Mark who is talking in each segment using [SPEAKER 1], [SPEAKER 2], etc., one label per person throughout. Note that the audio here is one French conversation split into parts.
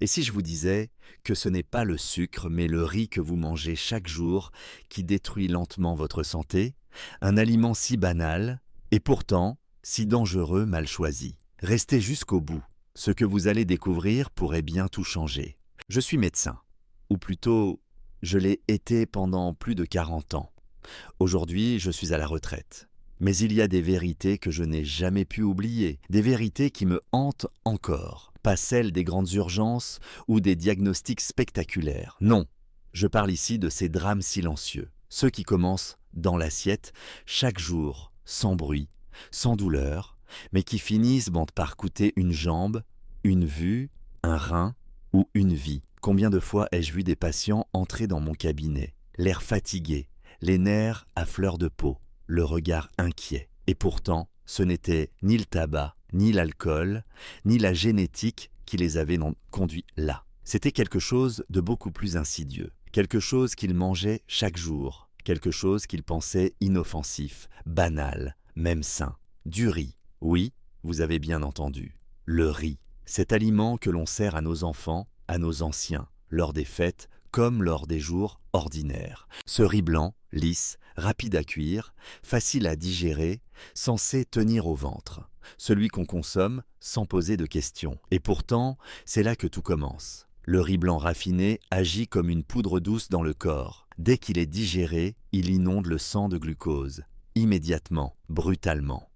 [SPEAKER 1] Et si je vous disais que ce n'est pas le sucre, mais le riz que vous mangez chaque jour qui détruit lentement votre santé, un aliment si banal et pourtant si dangereux mal choisi. Restez jusqu'au bout. Ce que vous allez découvrir pourrait bien tout changer. Je suis médecin, ou plutôt, je l'ai été pendant plus de 40 ans. Aujourd'hui, je suis à la retraite. Mais il y a des vérités que je n'ai jamais pu oublier, des vérités qui me hantent encore. Pas celles des grandes urgences ou des diagnostics spectaculaires. Non, je parle ici de ces drames silencieux, ceux qui commencent dans l'assiette, chaque jour, sans bruit, sans douleur, mais qui finissent par coûter une jambe, une vue, un rein ou une vie. Combien de fois ai-je vu des patients entrer dans mon cabinet, l'air fatigué, les nerfs à fleur de peau, le regard inquiet. Et pourtant, ce n'était ni le tabac, ni l'alcool, ni la génétique qui les avait conduits là. C'était quelque chose de beaucoup plus insidieux, quelque chose qu'ils mangeaient chaque jour, quelque chose qu'ils pensaient inoffensif, banal, même sain. Du riz. Oui, vous avez bien entendu. Le riz. Cet aliment que l'on sert à nos enfants, à nos anciens, lors des fêtes, comme lors des jours ordinaires. Ce riz blanc, lisse, rapide à cuire, facile à digérer, censé tenir au ventre. Celui qu'on consomme sans poser de questions. Et pourtant, c'est là que tout commence. Le riz blanc raffiné agit comme une poudre douce dans le corps. Dès qu'il est digéré, il inonde le sang de glucose. Immédiatement, brutalement.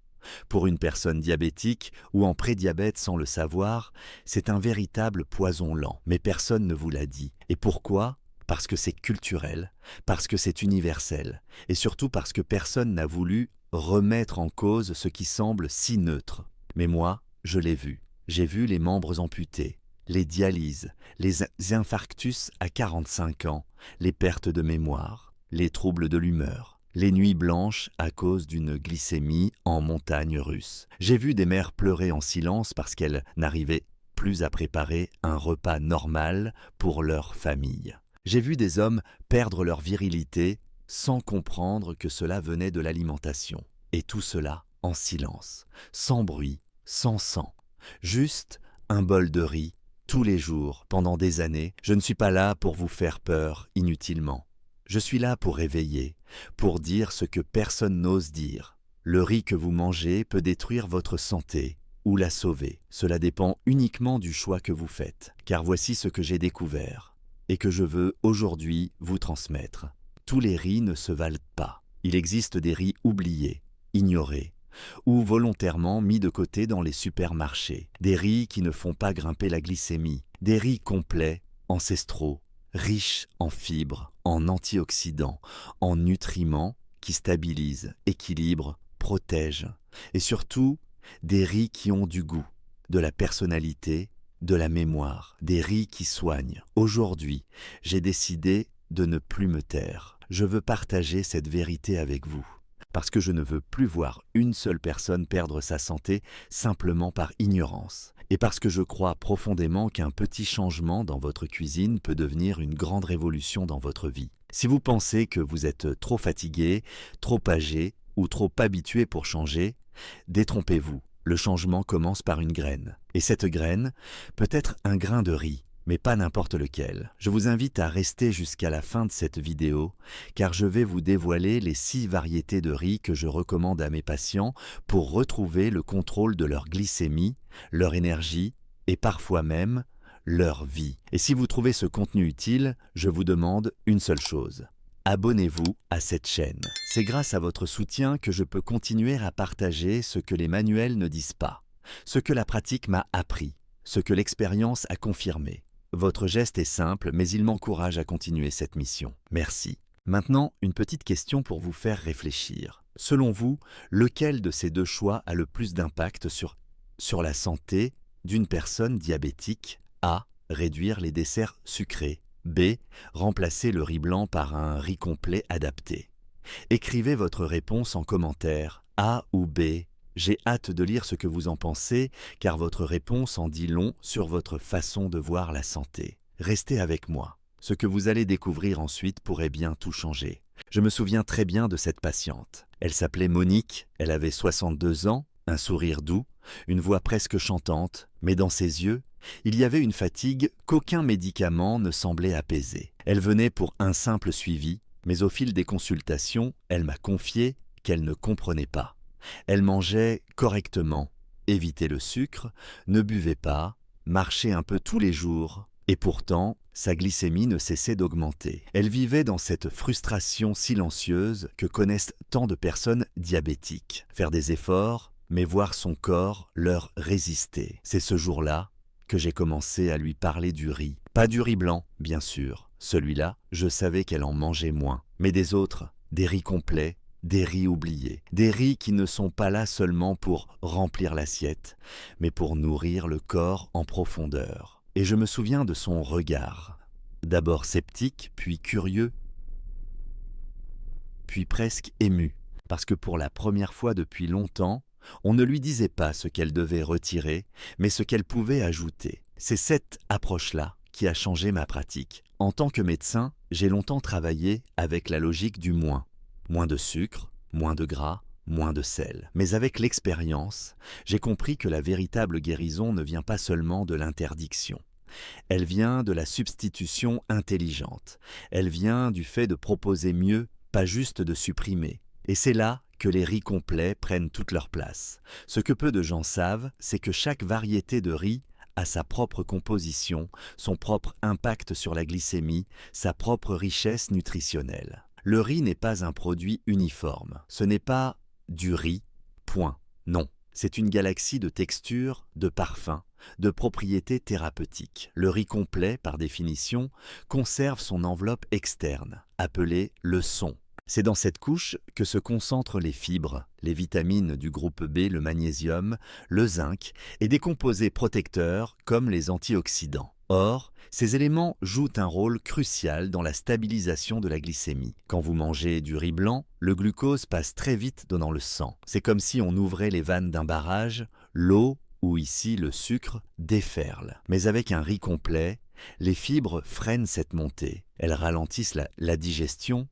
[SPEAKER 1] Pour une personne diabétique ou en prédiabète sans le savoir, c'est un véritable poison lent. Mais personne ne vous l'a dit. Et pourquoi ? Parce que c'est culturel, parce que c'est universel, et surtout parce que personne n'a voulu remettre en cause ce qui semble si neutre. Mais moi, je l'ai vu. J'ai vu les membres amputés, les dialyses, les infarctus à 45 ans, les pertes de mémoire, les troubles de l'humeur. Les nuits blanches à cause d'une glycémie en montagne russe. J'ai vu des mères pleurer en silence parce qu'elles n'arrivaient plus à préparer un repas normal pour leur famille. J'ai vu des hommes perdre leur virilité sans comprendre que cela venait de l'alimentation. Et tout cela en silence, sans bruit, sans sang. Juste un bol de riz, tous les jours, pendant des années. Je ne suis pas là pour vous faire peur inutilement. Je suis là pour réveiller, pour dire ce que personne n'ose dire. Le riz que vous mangez peut détruire votre santé ou la sauver. Cela dépend uniquement du choix que vous faites. Car voici ce que j'ai découvert et que je veux aujourd'hui vous transmettre. Tous les riz ne se valent pas. Il existe des riz oubliés, ignorés, ou volontairement mis de côté dans les supermarchés. Des riz qui ne font pas grimper la glycémie. Des riz complets, ancestraux, riches en fibres, en antioxydants, en nutriments qui stabilisent, équilibrent, protègent. Et surtout, des riz qui ont du goût, de la personnalité, de la mémoire, des riz qui soignent. Aujourd'hui, j'ai décidé de ne plus me taire. Je veux partager cette vérité avec vous. Parce que je ne veux plus voir une seule personne perdre sa santé simplement par ignorance. Et parce que je crois profondément qu'un petit changement dans votre cuisine peut devenir une grande révolution dans votre vie. Si vous pensez que vous êtes trop fatigué, trop âgé ou trop habitué pour changer, détrompez-vous. Le changement commence par une graine. Et cette graine peut être un grain de riz, mais pas n'importe lequel. Je vous invite à rester jusqu'à la fin de cette vidéo, car je vais vous dévoiler les 6 variétés de riz que je recommande à mes patients pour retrouver le contrôle de leur glycémie, leur énergie et parfois même leur vie. Et si vous trouvez ce contenu utile, je vous demande une seule chose. Abonnez-vous à cette chaîne. C'est grâce à votre soutien que je peux continuer à partager ce que les manuels ne disent pas, ce que la pratique m'a appris, ce que l'expérience a confirmé. Votre geste est simple, mais il m'encourage à continuer cette mission. Merci. Maintenant, une petite question pour vous faire réfléchir. Selon vous, lequel de ces deux choix a le plus d'impact sur la santé d'une personne diabétique? A. Réduire les desserts sucrés. B. Remplacer le riz blanc par un riz complet adapté. Écrivez votre réponse en commentaire. A ou B. J'ai hâte de lire ce que vous en pensez, car votre réponse en dit long sur votre façon de voir la santé. Restez avec moi. Ce que vous allez découvrir ensuite pourrait bien tout changer. Je me souviens très bien de cette patiente. Elle s'appelait Monique, elle avait 62 ans, un sourire doux, une voix presque chantante, mais dans ses yeux, Il y avait une fatigue qu'aucun médicament ne semblait apaiser. Elle venait pour un simple suivi, mais au fil des consultations, elle m'a confié qu'elle ne comprenait pas. Elle mangeait correctement, évitait le sucre, ne buvait pas, marchait un peu tous les jours, et pourtant, sa glycémie ne cessait d'augmenter. Elle vivait dans cette frustration silencieuse que connaissent tant de personnes diabétiques. Faire des efforts, mais voir son corps leur résister. C'est ce jour-là que j'ai commencé à lui parler du riz. Pas du riz blanc, bien sûr. Celui-là, je savais qu'elle en mangeait moins. Mais des autres, des riz complets, des riz oubliés. Des riz qui ne sont pas là seulement pour remplir l'assiette, mais pour nourrir le corps en profondeur. Et je me souviens de son regard. D'abord sceptique, puis curieux, puis presque ému. Parce que pour la première fois depuis longtemps, on ne lui disait pas ce qu'elle devait retirer, mais ce qu'elle pouvait ajouter. C'est cette approche-là qui a changé ma pratique. En tant que médecin, j'ai longtemps travaillé avec la logique du moins. Moins de sucre, moins de gras, moins de sel. Mais avec l'expérience, j'ai compris que la véritable guérison ne vient pas seulement de l'interdiction. Elle vient de la substitution intelligente. Elle vient du fait de proposer mieux, pas juste de supprimer. Et c'est là que les riz complets prennent toute leur place. Ce que peu de gens savent, c'est que chaque variété de riz a sa propre composition, son propre impact sur la glycémie, sa propre richesse nutritionnelle. Le riz n'est pas un produit uniforme. Ce n'est pas du riz, point. Non, c'est une galaxie de textures, de parfums, de propriétés thérapeutiques. Le riz complet, par définition, conserve son enveloppe externe, appelée le son. C'est dans cette couche que se concentrent les fibres, les vitamines du groupe B, le magnésium, le zinc et des composés protecteurs comme les antioxydants. Or, ces éléments jouent un rôle crucial dans la stabilisation de la glycémie. Quand vous mangez du riz blanc, le glucose passe très vite dans le sang. C'est comme si on ouvrait les vannes d'un barrage, l'eau, ou ici le sucre, déferle. Mais avec un riz complet, les fibres freinent cette montée. Elles ralentissent la digestion,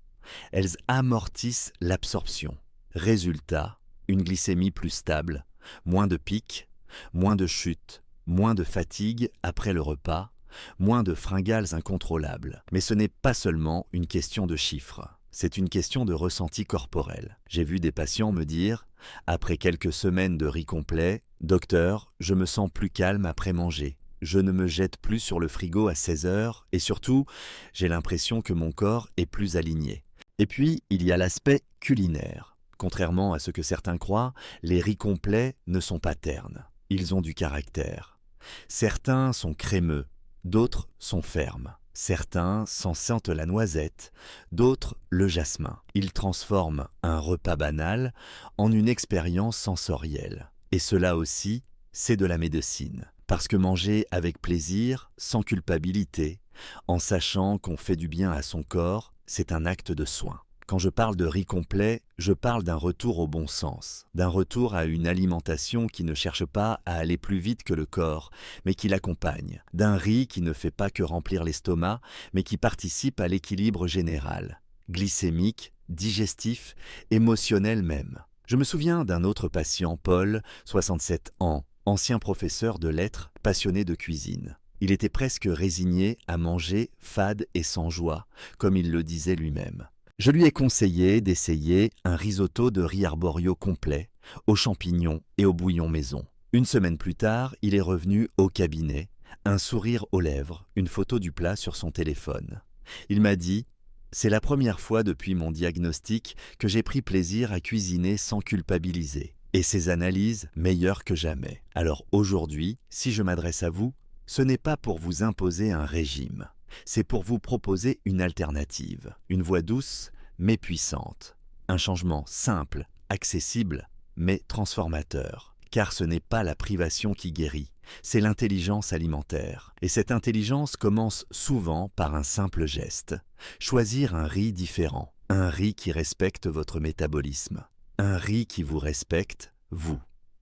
[SPEAKER 1] elles amortissent l'absorption. Résultat, une glycémie plus stable, moins de pics, moins de chutes, moins de fatigue après le repas, moins de fringales incontrôlables. Mais ce n'est pas seulement une question de chiffres, c'est une question de ressenti corporel. J'ai vu des patients me dire, après quelques semaines de riz complet, « Docteur, je me sens plus calme après manger. Je ne me jette plus sur le frigo à 16 heures et surtout, j'ai l'impression que mon corps est plus aligné. » Et puis, il y a l'aspect culinaire. Contrairement à ce que certains croient, les riz complets ne sont pas ternes. Ils ont du caractère. Certains sont crémeux, d'autres sont fermes. Certains sentent la noisette, d'autres le jasmin. Ils transforment un repas banal en une expérience sensorielle. Et cela aussi, c'est de la médecine. Parce que manger avec plaisir, sans culpabilité, en sachant qu'on fait du bien à son corps, c'est un acte de soin. Quand je parle de riz complet, je parle d'un retour au bon sens, d'un retour à une alimentation qui ne cherche pas à aller plus vite que le corps, mais qui l'accompagne, d'un riz qui ne fait pas que remplir l'estomac, mais qui participe à l'équilibre général, glycémique, digestif, émotionnel même. Je me souviens d'un autre patient, Paul, 67 ans, ancien professeur de lettres, passionné de cuisine. Il était presque résigné à manger fade et sans joie, comme il le disait lui-même. Je lui ai conseillé d'essayer un risotto de riz arborio complet, aux champignons et au bouillon maison. Une semaine plus tard, il est revenu au cabinet, un sourire aux lèvres, une photo du plat sur son téléphone. Il m'a dit « C'est la première fois depuis mon diagnostic que j'ai pris plaisir à cuisiner sans culpabiliser. Et ces analyses meilleures que jamais. Alors aujourd'hui, si je m'adresse à vous, ce n'est pas pour vous imposer un régime, c'est pour vous proposer une alternative, une voie douce mais puissante, un changement simple, accessible mais transformateur. Car ce n'est pas la privation qui guérit, c'est l'intelligence alimentaire. Et cette intelligence commence souvent par un simple geste. Choisir un riz différent, un riz qui respecte votre métabolisme, un riz qui vous respecte, vous.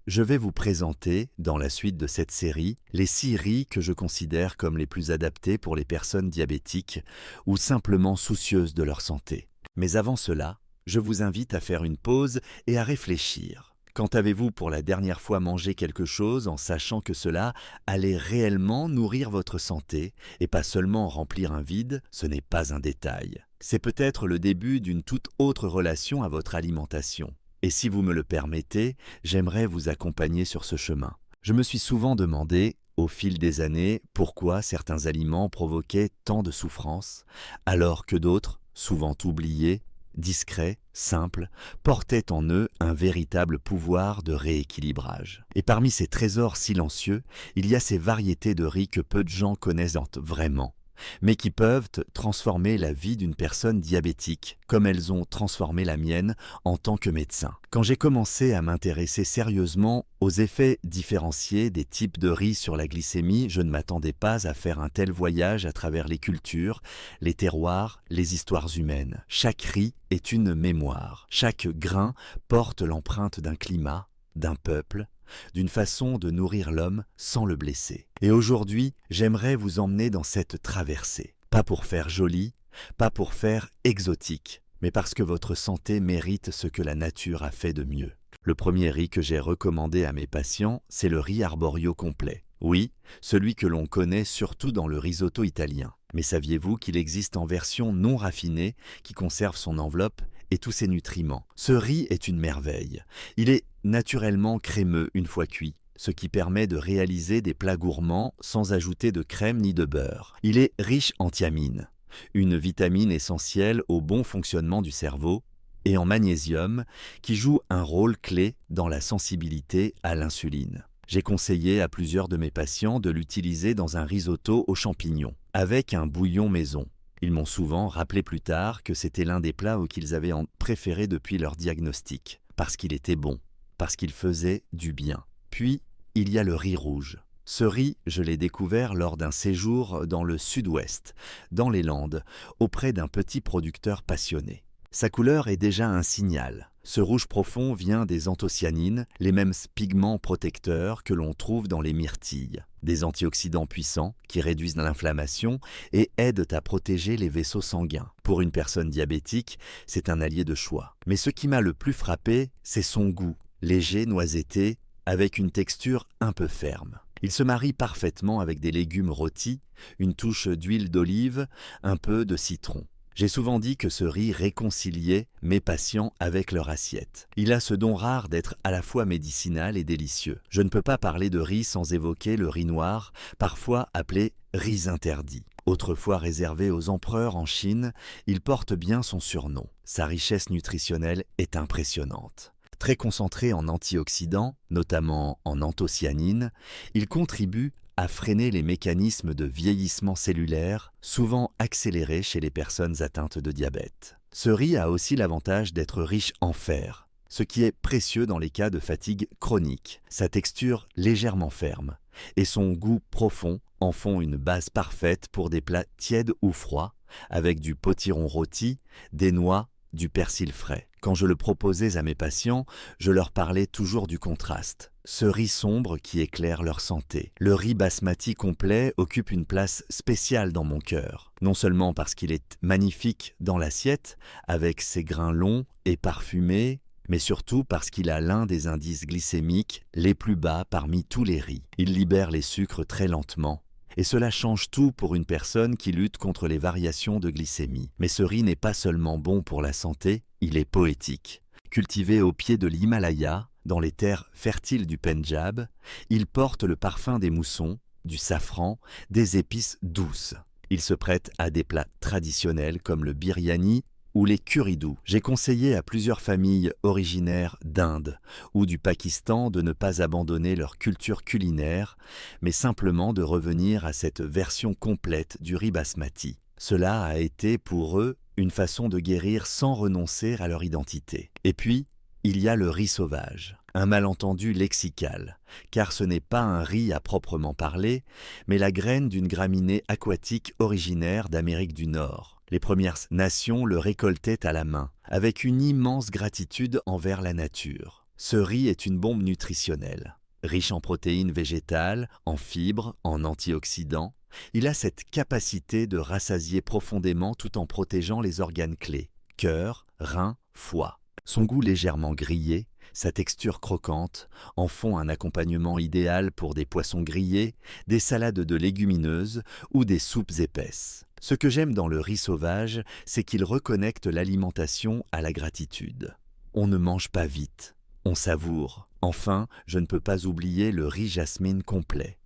[SPEAKER 1] Je vais vous présenter, dans la suite de cette série, les 6 riz que je considère comme les plus adaptés pour les personnes diabétiques ou simplement soucieuses de leur santé. Mais avant cela, je vous invite à faire une pause et à réfléchir. Quand avez-vous pour la dernière fois mangé quelque chose en sachant que cela allait réellement nourrir votre santé et pas seulement remplir un vide? Ce n'est pas un détail. C'est peut-être le début d'une toute autre relation à votre alimentation. Et si vous me le permettez, j'aimerais vous accompagner sur ce chemin. Je me suis souvent demandé, au fil des années, pourquoi certains aliments provoquaient tant de souffrance, alors que d'autres, souvent oubliés, discrets, simples, portaient en eux un véritable pouvoir de rééquilibrage. Et parmi ces trésors silencieux, il y a ces variétés de riz que peu de gens connaissent vraiment, mais qui peuvent transformer la vie d'une personne diabétique, comme elles ont transformé la mienne en tant que médecin. Quand j'ai commencé à m'intéresser sérieusement aux effets différenciés des types de riz sur la glycémie, je ne m'attendais pas à faire un tel voyage à travers les cultures, les terroirs, les histoires humaines. Chaque riz est une mémoire. Chaque grain porte l'empreinte d'un climat, d'un peuple, d'une façon de nourrir l'homme sans le blesser. Et aujourd'hui, j'aimerais vous emmener dans cette traversée. Pas pour faire joli, pas pour faire exotique, mais parce que votre santé mérite ce que la nature a fait de mieux. Le premier riz que j'ai recommandé à mes patients, c'est le riz arborio complet. Oui, celui que l'on connaît surtout dans le risotto italien. Mais saviez-vous qu'il existe en version non raffinée qui conserve son enveloppe et tous ses nutriments? Ce riz est une merveille. Il est naturellement crémeux une fois cuit, ce qui permet de réaliser des plats gourmands sans ajouter de crème ni de beurre. Il est riche en thiamine, une vitamine essentielle au bon fonctionnement du cerveau, et en magnésium, qui joue un rôle clé dans la sensibilité à l'insuline. J'ai conseillé à plusieurs de mes patients de l'utiliser dans un risotto aux champignons, avec un bouillon maison. Ils m'ont souvent rappelé plus tard que c'était l'un des plats qu'ils avaient préféré depuis leur diagnostic, parce qu'il était bon, parce qu'il faisait du bien. Puis, il y a le riz rouge. Ce riz, je l'ai découvert lors d'un séjour dans le sud-ouest, dans les Landes, auprès d'un petit producteur passionné. Sa couleur est déjà un signal. Ce rouge profond vient des anthocyanines, les mêmes pigments protecteurs que l'on trouve dans les myrtilles. Des antioxydants puissants qui réduisent l'inflammation et aident à protéger les vaisseaux sanguins. Pour une personne diabétique, c'est un allié de choix. Mais ce qui m'a le plus frappé, c'est son goût, léger, noisetté, avec une texture un peu ferme. Il se marie parfaitement avec des légumes rôtis, une touche d'huile d'olive, un peu de citron. J'ai souvent dit que ce riz réconciliait mes patients avec leur assiette. Il a ce don rare d'être à la fois médicinal et délicieux. Je ne peux pas parler de riz sans évoquer le riz noir, parfois appelé riz interdit. Autrefois réservé aux empereurs en Chine, il porte bien son surnom. Sa richesse nutritionnelle est impressionnante. Très concentré en antioxydants, notamment en anthocyanines, il contribue à freiner les mécanismes de vieillissement cellulaire, souvent accélérés chez les personnes atteintes de diabète. Ce riz a aussi l'avantage d'être riche en fer, ce qui est précieux dans les cas de fatigue chronique. Sa texture légèrement ferme et son goût profond en font une base parfaite pour des plats tièdes ou froids, avec du potiron rôti, des noix, du persil frais. Quand je le proposais à mes patients, je leur parlais toujours du contraste. Ce riz sombre qui éclaire leur santé. Le riz basmati complet occupe une place spéciale dans mon cœur. Non seulement parce qu'il est magnifique dans l'assiette, avec ses grains longs et parfumés, mais surtout parce qu'il a l'un des indices glycémiques les plus bas parmi tous les riz. Il libère les sucres très lentement. Et cela change tout pour une personne qui lutte contre les variations de glycémie. Mais ce riz n'est pas seulement bon pour la santé, il est poétique. Cultivé au pied de l'Himalaya, dans les terres fertiles du Pendjab, il porte le parfum des moussons, du safran, des épices douces. Il se prête à des plats traditionnels comme le biryani ou les curry-doux. J'ai conseillé à plusieurs familles originaires d'Inde ou du Pakistan de ne pas abandonner leur culture culinaire, mais simplement de revenir à cette version complète du riz basmati. Cela a été pour eux une façon de guérir sans renoncer à leur identité. Et puis, il y a le riz sauvage, un malentendu lexical, car ce n'est pas un riz à proprement parler, mais la graine d'une graminée aquatique originaire d'Amérique du Nord. Les Premières Nations le récoltaient à la main, avec une immense gratitude envers la nature. Ce riz est une bombe nutritionnelle. Riche en protéines végétales, en fibres, en antioxydants, il a cette capacité de rassasier profondément tout en protégeant les organes clés, cœur, rein, foie. Son goût légèrement grillé Sa texture croquante en font un accompagnement idéal pour des poissons grillés, des salades de légumineuses ou des soupes épaisses. Ce que j'aime dans le riz sauvage, c'est qu'il reconnecte l'alimentation à la gratitude. On ne mange pas vite, on savoure. Enfin, je ne peux pas oublier le riz jasmine complet.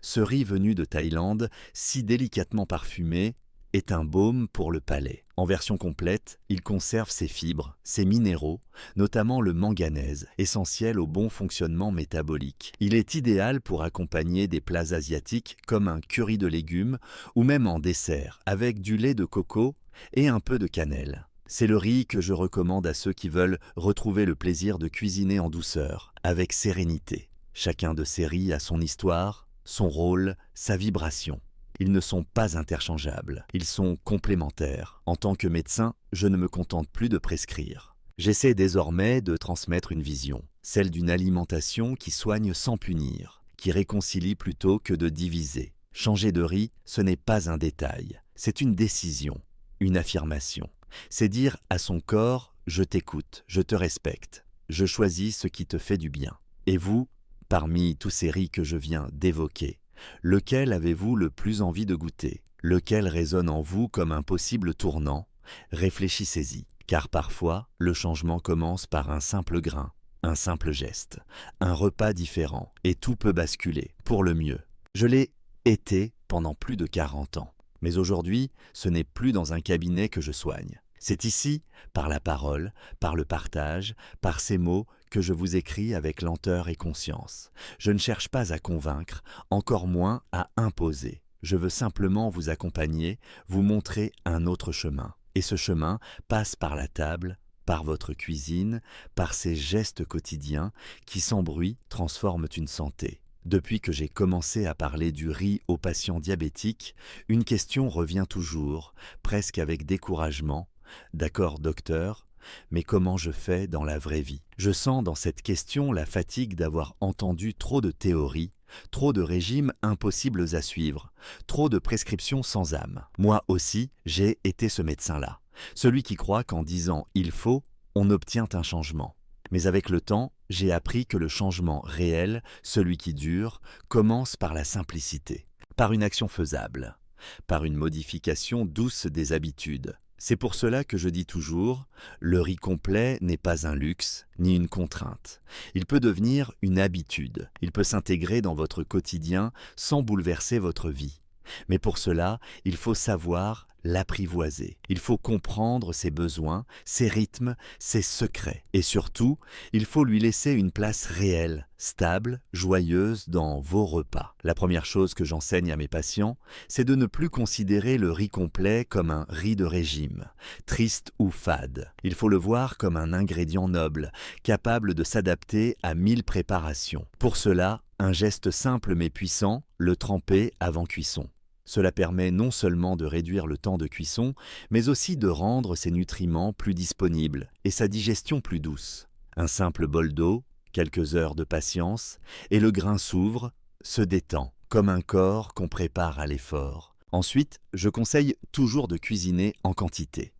[SPEAKER 1] Ce riz venu de Thaïlande, si délicatement parfumé, est un baume pour le palais. En version complète, il conserve ses fibres, ses minéraux, notamment le manganèse, essentiel au bon fonctionnement métabolique. Il est idéal pour accompagner des plats asiatiques comme un curry de légumes ou même en dessert avec du lait de coco et un peu de cannelle. C'est le riz que je recommande à ceux qui veulent retrouver le plaisir de cuisiner en douceur, avec sérénité. Chacun de ces riz a son histoire, son rôle, sa vibration. Ils ne sont pas interchangeables, ils sont complémentaires. En tant que médecin, je ne me contente plus de prescrire. J'essaie désormais de transmettre une vision, celle d'une alimentation qui soigne sans punir, qui réconcilie plutôt que de diviser. Changer de riz, ce n'est pas un détail, c'est une décision, une affirmation. C'est dire à son corps « je t'écoute, je te respecte, je choisis ce qui te fait du bien ». Et vous, parmi tous ces riz que je viens d'évoquer, lequel avez-vous le plus envie de goûter? Lequel résonne en vous comme un possible tournant? Réfléchissez-y, car parfois, le changement commence par un simple grain, un simple geste, un repas différent, et tout peut basculer, pour le mieux. Je l'ai été pendant plus de 40 ans. Mais aujourd'hui, ce n'est plus dans un cabinet que je soigne. C'est ici, par la parole, par le partage, par ces mots, que je vous écris avec lenteur et conscience. Je ne cherche pas à convaincre, encore moins à imposer. Je veux simplement vous accompagner, vous montrer un autre chemin. Et ce chemin passe par la table, par votre cuisine, par ces gestes quotidiens qui, sans bruit, transforment une santé. Depuis que j'ai commencé à parler du riz aux patients diabétiques, une question revient toujours, presque avec découragement. D'accord, docteur, mais comment je fais dans la vraie vie? Je sens dans cette question la fatigue d'avoir entendu trop de théories, trop de régimes impossibles à suivre, trop de prescriptions sans âme. Moi aussi, j'ai été ce médecin-là, celui qui croit qu'en disant « il faut », on obtient un changement. Mais avec le temps, j'ai appris que le changement réel, celui qui dure, commence par la simplicité, par une action faisable, par une modification douce des habitudes. C'est pour cela que je dis toujours, le riz complet n'est pas un luxe ni une contrainte. Il peut devenir une habitude, il peut s'intégrer dans votre quotidien sans bouleverser votre vie. Mais pour cela, il faut savoir l'apprivoiser. Il faut comprendre ses besoins, ses rythmes, ses secrets. Et surtout, il faut lui laisser une place réelle, stable, joyeuse dans vos repas. La première chose que j'enseigne à mes patients, c'est de ne plus considérer le riz complet comme un riz de régime, triste ou fade. Il faut le voir comme un ingrédient noble, capable de s'adapter à 1000 préparations. Pour cela, un geste simple mais puissant, le tremper avant cuisson. Cela permet non seulement de réduire le temps de cuisson, mais aussi de rendre ses nutriments plus disponibles et sa digestion plus douce. Un simple bol d'eau, quelques heures de patience, et le grain s'ouvre, se détend, comme un corps qu'on prépare à l'effort. Ensuite, je conseille toujours de cuisiner en quantité.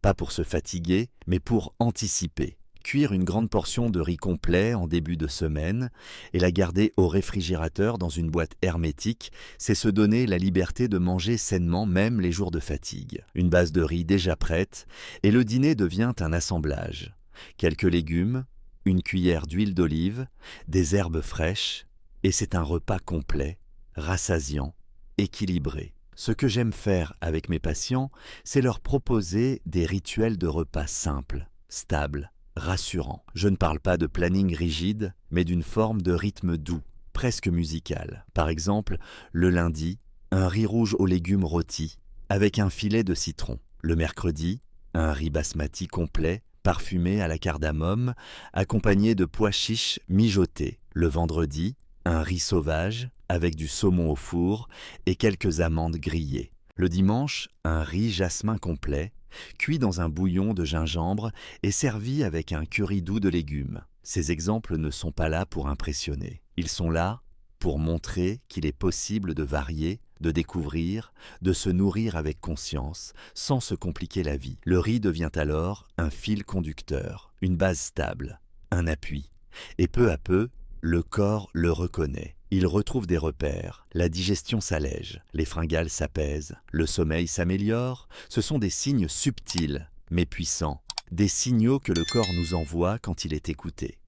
[SPEAKER 1] Pas pour se fatiguer, mais pour anticiper. Cuire une grande portion de riz complet en début de semaine et la garder au réfrigérateur dans une boîte hermétique, c'est se donner la liberté de manger sainement même les jours de fatigue. Une base de riz déjà prête et le dîner devient un assemblage. Quelques légumes, une cuillère d'huile d'olive, des herbes fraîches et c'est un repas complet, rassasiant, équilibré. Ce que j'aime faire avec mes patients, c'est leur proposer des rituels de repas simples, stables, rassurant. Je ne parle pas de planning rigide, mais d'une forme de rythme doux, presque musical. Par exemple, le lundi, un riz rouge aux légumes rôtis, avec un filet de citron. Le mercredi, un riz basmati complet, parfumé à la cardamome, accompagné de pois chiches mijotés. Le vendredi, un riz sauvage, avec du saumon au four et quelques amandes grillées. Le dimanche, un riz jasmin complet, cuit dans un bouillon de gingembre et servi avec un curry doux de légumes. Ces exemples ne sont pas là pour impressionner. Ils sont là pour montrer qu'il est possible de varier, de découvrir, de se nourrir avec conscience, sans se compliquer la vie. Le riz devient alors un fil conducteur, une base stable, un appui. Et peu à peu, le corps le reconnaît. Il retrouve des repères, la digestion s'allège, les fringales s'apaisent, le sommeil s'améliore. Ce sont des signes subtils, mais puissants, des signaux que le corps nous envoie quand il est écouté.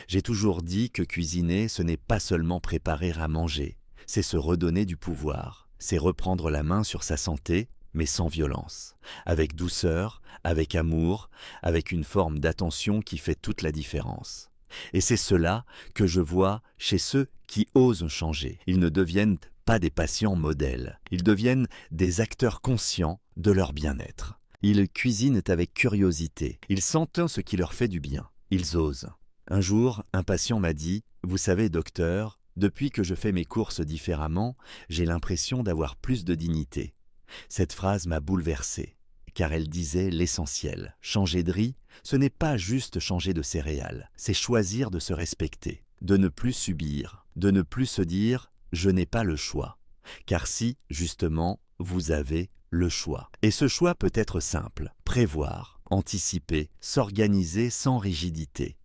[SPEAKER 1] J'ai toujours dit que cuisiner, ce n'est pas seulement préparer à manger, c'est se redonner du pouvoir, c'est reprendre la main sur sa santé, mais sans violence, avec douceur, avec amour, avec une forme d'attention qui fait toute la différence. Et c'est cela que je vois chez ceux qui osent changer. Ils ne deviennent pas des patients modèles, ils deviennent des acteurs conscients de leur bien-être. Ils cuisinent avec curiosité, ils sentent ce qui leur fait du bien, ils osent. Un jour, un patient m'a dit « Vous savez, docteur, depuis que je fais mes courses différemment, j'ai l'impression d'avoir plus de dignité. » Cette phrase m'a bouleversé, car elle disait l'essentiel. Changer de riz, ce n'est pas juste changer de céréales, c'est choisir de se respecter, de ne plus subir, de ne plus se dire « je n'ai pas le choix ». Car si, justement, vous avez le choix. Et ce choix peut être simple, prévoir, anticiper, s'organiser sans rigidité.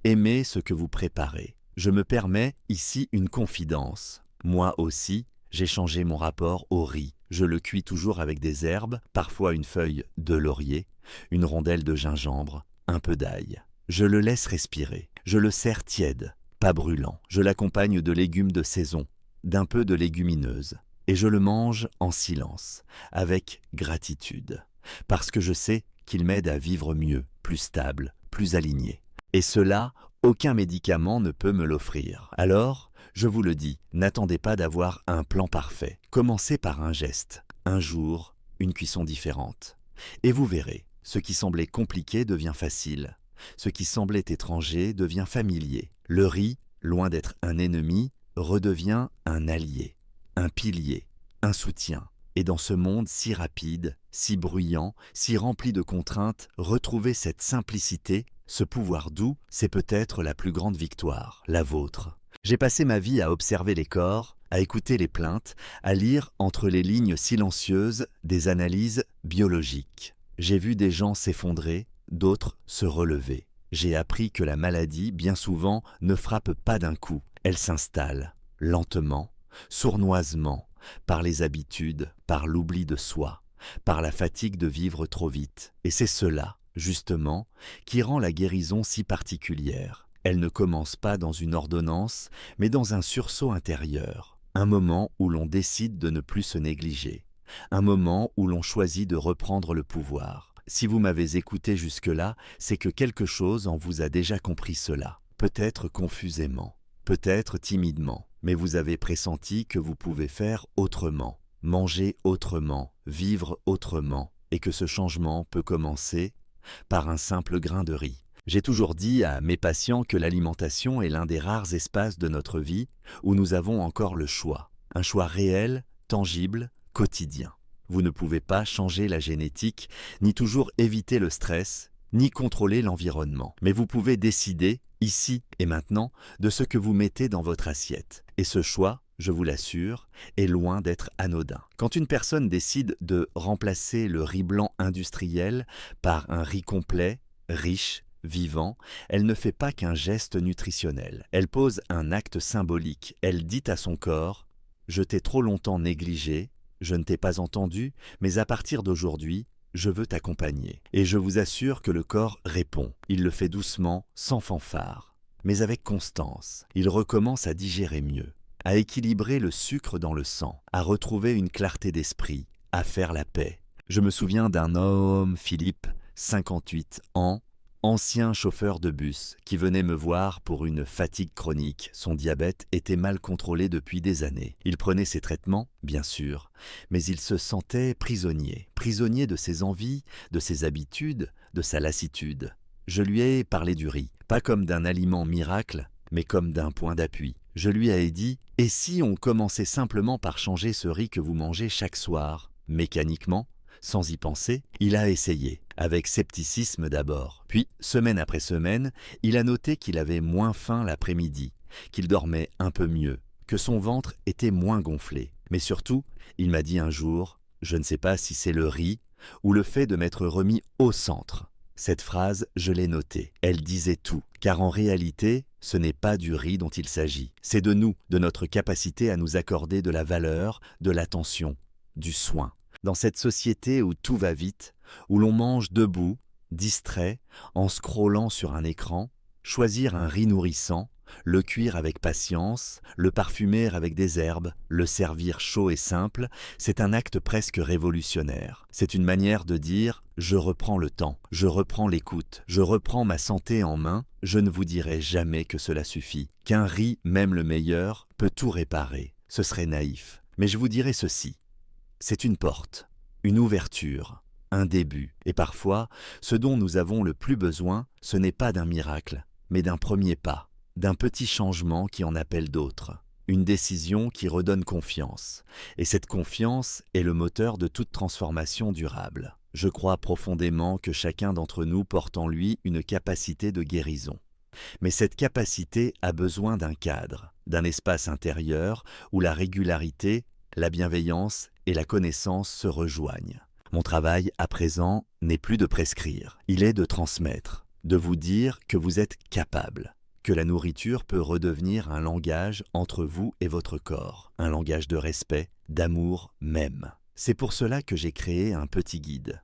[SPEAKER 1] Aimer ce que vous préparez. Je me permets ici une confidence. Moi aussi, j'ai changé mon rapport au riz. Je le cuis toujours avec des herbes, parfois une feuille de laurier, une rondelle de gingembre, un peu d'ail. Je le laisse respirer. Je le sers tiède, pas brûlant. Je l'accompagne de légumes de saison, d'un peu de légumineuses. Et je le mange en silence, avec gratitude. Parce que je sais qu'il m'aide à vivre mieux, plus stable, plus aligné. Et cela, aucun médicament ne peut me l'offrir. Alors, je vous le dis, n'attendez pas d'avoir un plan parfait. Commencez par un geste, un jour, une cuisson différente. Et vous verrez, ce qui semblait compliqué devient facile. Ce qui semblait étranger devient familier. Le riz, loin d'être un ennemi, redevient un allié, un pilier, un soutien. Et dans ce monde si rapide, si bruyant, si rempli de contraintes, retrouver cette simplicité, ce pouvoir doux, c'est peut-être la plus grande victoire, la vôtre. J'ai passé ma vie à observer les corps, à écouter les plaintes, à lire entre les lignes silencieuses des analyses biologiques. J'ai vu des gens s'effondrer, d'autres se relever. J'ai appris que la maladie, bien souvent, ne frappe pas d'un coup. Elle s'installe, lentement, sournoisement, par les habitudes, par l'oubli de soi, par la fatigue de vivre trop vite. Et c'est cela, justement, qui rend la guérison si particulière. Elle ne commence pas dans une ordonnance, mais dans un sursaut intérieur. Un moment où l'on décide de ne plus se négliger. Un moment où l'on choisit de reprendre le pouvoir. Si vous m'avez écouté jusque-là, c'est que quelque chose en vous a déjà compris cela. Peut-être confusément, peut-être timidement, mais vous avez pressenti que vous pouvez faire autrement, manger autrement, vivre autrement, et que ce changement peut commencer par un simple grain de riz. J'ai toujours dit à mes patients que l'alimentation est l'un des rares espaces de notre vie où nous avons encore le choix. Un choix réel, tangible, quotidien. Vous ne pouvez pas changer la génétique, ni toujours éviter le stress, ni contrôler l'environnement. Mais vous pouvez décider, ici et maintenant, de ce que vous mettez dans votre assiette. Et ce choix, je vous l'assure, est loin d'être anodin. Quand une personne décide de remplacer le riz blanc industriel par un riz complet, riche, vivant, elle ne fait pas qu'un geste nutritionnel. Elle pose un acte symbolique. Elle dit à son corps « Je t'ai trop longtemps négligé, je ne t'ai pas entendu, mais à partir d'aujourd'hui, je veux t'accompagner. » Et je vous assure que le corps répond. Il le fait doucement, sans fanfare, mais avec constance. Il recommence à digérer mieux, à équilibrer le sucre dans le sang, à retrouver une clarté d'esprit, à faire la paix. Je me souviens d'un homme, Philippe, 58 ans, ancien chauffeur de bus, qui venait me voir pour une fatigue chronique. Son diabète était mal contrôlé depuis des années. Il prenait ses traitements, bien sûr, mais il se sentait prisonnier. Prisonnier de ses envies, de ses habitudes, de sa lassitude. Je lui ai parlé du riz, pas comme d'un aliment miracle, mais comme d'un point d'appui. Je lui ai dit « Et si on commençait simplement par changer ce riz que vous mangez chaque soir ?» Mécaniquement, sans y penser, il a essayé, avec scepticisme d'abord. Puis, semaine après semaine, il a noté qu'il avait moins faim l'après-midi, qu'il dormait un peu mieux, que son ventre était moins gonflé. Mais surtout, il m'a dit un jour « Je ne sais pas si c'est le riz ou le fait de m'être remis au centre. Cette phrase, je l'ai notée. Elle disait tout, car en réalité, ce n'est pas du riz dont il s'agit. C'est de nous, de notre capacité à nous accorder de la valeur, de l'attention, du soin. Dans cette société où tout va vite, où l'on mange debout, distrait, en scrollant sur un écran, choisir un riz nourrissant, le cuire avec patience, le parfumer avec des herbes, le servir chaud et simple, c'est un acte presque révolutionnaire. C'est une manière de dire « je reprends le temps, je reprends l'écoute, je reprends ma santé en main, je ne vous dirai jamais que cela suffit, qu'un riz, même le meilleur, peut tout réparer. Ce serait naïf. Mais je vous dirai ceci, c'est une porte, une ouverture, un début. Et parfois, ce dont nous avons le plus besoin, ce n'est pas d'un miracle, mais d'un premier pas. D'un petit changement qui en appelle d'autres, une décision qui redonne confiance. Et cette confiance est le moteur de toute transformation durable. Je crois profondément que chacun d'entre nous porte en lui une capacité de guérison. Mais cette capacité a besoin d'un cadre, d'un espace intérieur où la régularité, la bienveillance et la connaissance se rejoignent. Mon travail, à présent, n'est plus de prescrire, il est de transmettre, de vous dire que vous êtes capable. Que la nourriture peut redevenir un langage entre vous et votre corps, un langage de respect, d'amour même. C'est pour cela que j'ai créé un petit guide,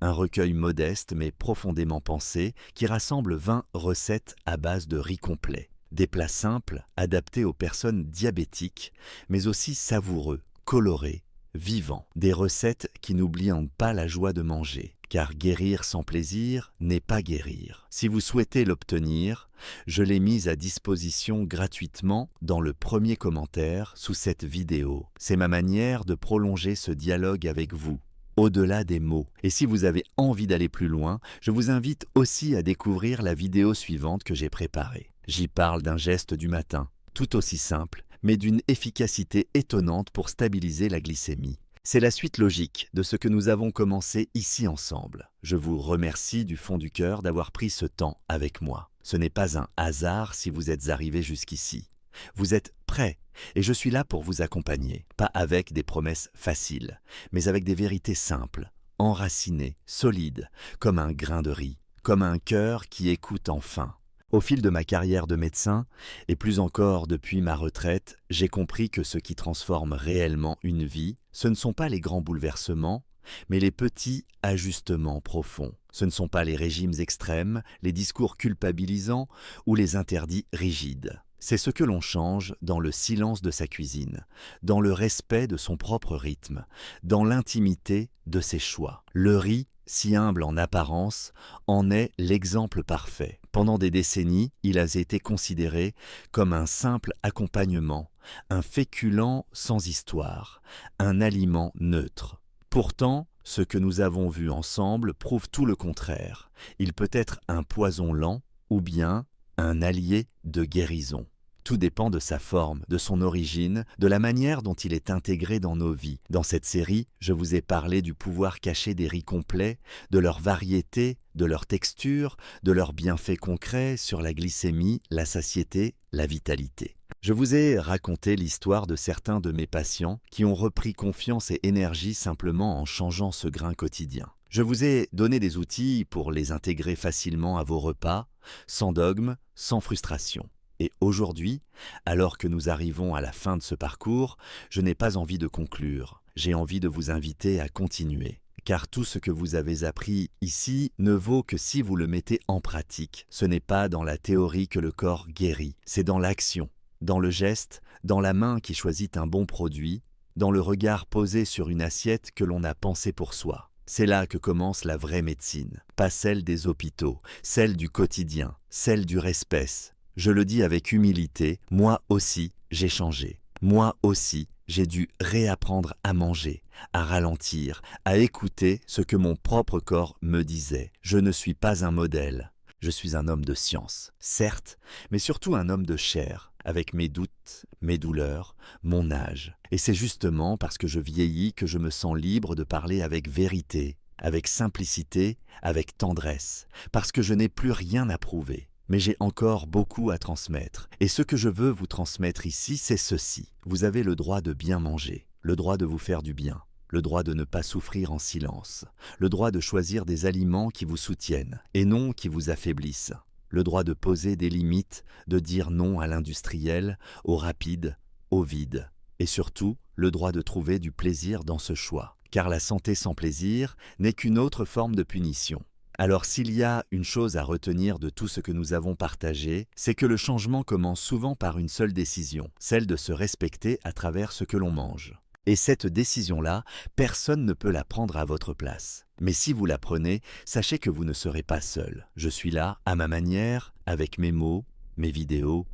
[SPEAKER 1] un recueil modeste mais profondément pensé qui rassemble 20 recettes à base de riz complet, des plats simples adaptés aux personnes diabétiques, mais aussi savoureux, colorés, vivants, des recettes qui n'oublient pas la joie de manger. Car guérir sans plaisir n'est pas guérir. Si vous souhaitez l'obtenir, je l'ai mise à disposition gratuitement dans le premier commentaire sous cette vidéo. C'est ma manière de prolonger ce dialogue avec vous, au-delà des mots. Et si vous avez envie d'aller plus loin, je vous invite aussi à découvrir la vidéo suivante que j'ai préparée. J'y parle d'un geste du matin, tout aussi simple, mais d'une efficacité étonnante pour stabiliser la glycémie. C'est la suite logique de ce que nous avons commencé ici ensemble. Je vous remercie du fond du cœur d'avoir pris ce temps avec moi. Ce n'est pas un hasard si vous êtes arrivé jusqu'ici. Vous êtes prêts et je suis là pour vous accompagner, pas avec des promesses faciles, mais avec des vérités simples, enracinées, solides, comme un grain de riz, comme un cœur qui écoute enfin. Au fil de ma carrière de médecin, et plus encore depuis ma retraite, j'ai compris que ce qui transforme réellement une vie, ce ne sont pas les grands bouleversements, mais les petits ajustements profonds. Ce ne sont pas les régimes extrêmes, les discours culpabilisants ou les interdits rigides. C'est ce que l'on change dans le silence de sa cuisine, dans le respect de son propre rythme, dans l'intimité de ses choix. Le riz, si humble en apparence, en est l'exemple parfait. Pendant des décennies, il a été considéré comme un simple accompagnement, un féculent sans histoire, un aliment neutre. Pourtant, ce que nous avons vu ensemble prouve tout le contraire. Il peut être un poison lent ou bien un allié de guérison. Tout dépend de sa forme, de son origine, de la manière dont il est intégré dans nos vies. Dans cette série, je vous ai parlé du pouvoir caché des riz complets, de leur variété, de leur texture, de leurs bienfaits concrets sur la glycémie, la satiété, la vitalité. Je vous ai raconté l'histoire de certains de mes patients qui ont repris confiance et énergie simplement en changeant ce grain quotidien. Je vous ai donné des outils pour les intégrer facilement à vos repas, sans dogme, sans frustration. Et aujourd'hui, alors que nous arrivons à la fin de ce parcours, je n'ai pas envie de conclure. J'ai envie de vous inviter à continuer. Car tout ce que vous avez appris ici ne vaut que si vous le mettez en pratique. Ce n'est pas dans la théorie que le corps guérit, c'est dans l'action, dans le geste, dans la main qui choisit un bon produit, dans le regard posé sur une assiette que l'on a pensée pour soi. C'est là que commence la vraie médecine, pas celle des hôpitaux, celle du quotidien, celle du respect. Je le dis avec humilité, moi aussi, j'ai changé. Moi aussi, j'ai dû réapprendre à manger, à ralentir, à écouter ce que mon propre corps me disait. Je ne suis pas un modèle. Je suis un homme de science, certes, mais surtout un homme de chair, avec mes doutes, mes douleurs, mon âge. Et c'est justement parce que je vieillis que je me sens libre de parler avec vérité, avec simplicité, avec tendresse, parce que je n'ai plus rien à prouver. Mais j'ai encore beaucoup à transmettre. Et ce que je veux vous transmettre ici, c'est ceci. Vous avez le droit de bien manger, le droit de vous faire du bien, le droit de ne pas souffrir en silence, le droit de choisir des aliments qui vous soutiennent et non qui vous affaiblissent, le droit de poser des limites, de dire non à l'industriel, au rapide, au vide, et surtout le droit de trouver du plaisir dans ce choix, car la santé sans plaisir n'est qu'une autre forme de punition. Alors s'il y a une chose à retenir de tout ce que nous avons partagé, c'est que le changement commence souvent par une seule décision, celle de se respecter à travers ce que l'on mange. Et cette décision-là, personne ne peut la prendre à votre place. Mais si vous la prenez, sachez que vous ne serez pas seul. Je suis là, à ma manière, avec mes mots, mes vidéos,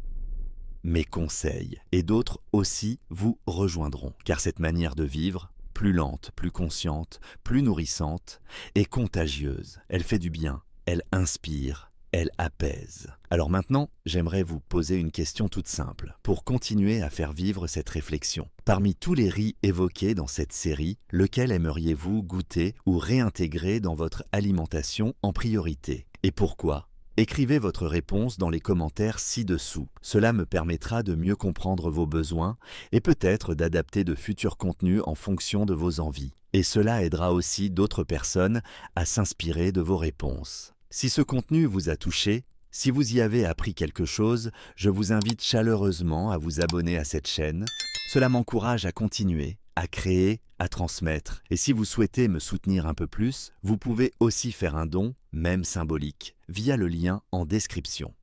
[SPEAKER 1] mes conseils. Et d'autres aussi vous rejoindront. Car cette manière de vivre, plus lente, plus consciente, plus nourrissante, est contagieuse. Elle fait du bien, elle inspire, elle apaise. Alors maintenant, j'aimerais vous poser une question toute simple, pour continuer à faire vivre cette réflexion. Parmi tous les riz évoqués dans cette série, lequel aimeriez-vous goûter ou réintégrer dans votre alimentation en priorité? Et pourquoi? Écrivez votre réponse dans les commentaires ci-dessous. Cela me permettra de mieux comprendre vos besoins et peut-être d'adapter de futurs contenus en fonction de vos envies. Et cela aidera aussi d'autres personnes à s'inspirer de vos réponses. Si ce contenu vous a touché, si vous y avez appris quelque chose, je vous invite chaleureusement à vous abonner à cette chaîne. Cela m'encourage à continuer, à créer, à transmettre. Et si vous souhaitez me soutenir un peu plus, vous pouvez aussi faire un don, même symbolique, via le lien en description.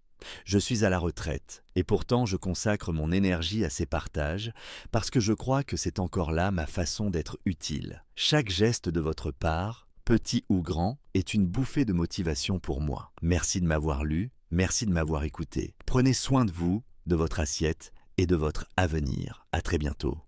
[SPEAKER 1] Je suis à la retraite, et pourtant je consacre mon énergie à ces partages, parce que je crois que c'est encore là ma façon d'être utile. Chaque geste de votre part, petit ou grand, est une bouffée de motivation pour moi. Merci de m'avoir lu, merci de m'avoir écouté. Prenez soin de vous, de votre assiette et de votre avenir. À très bientôt.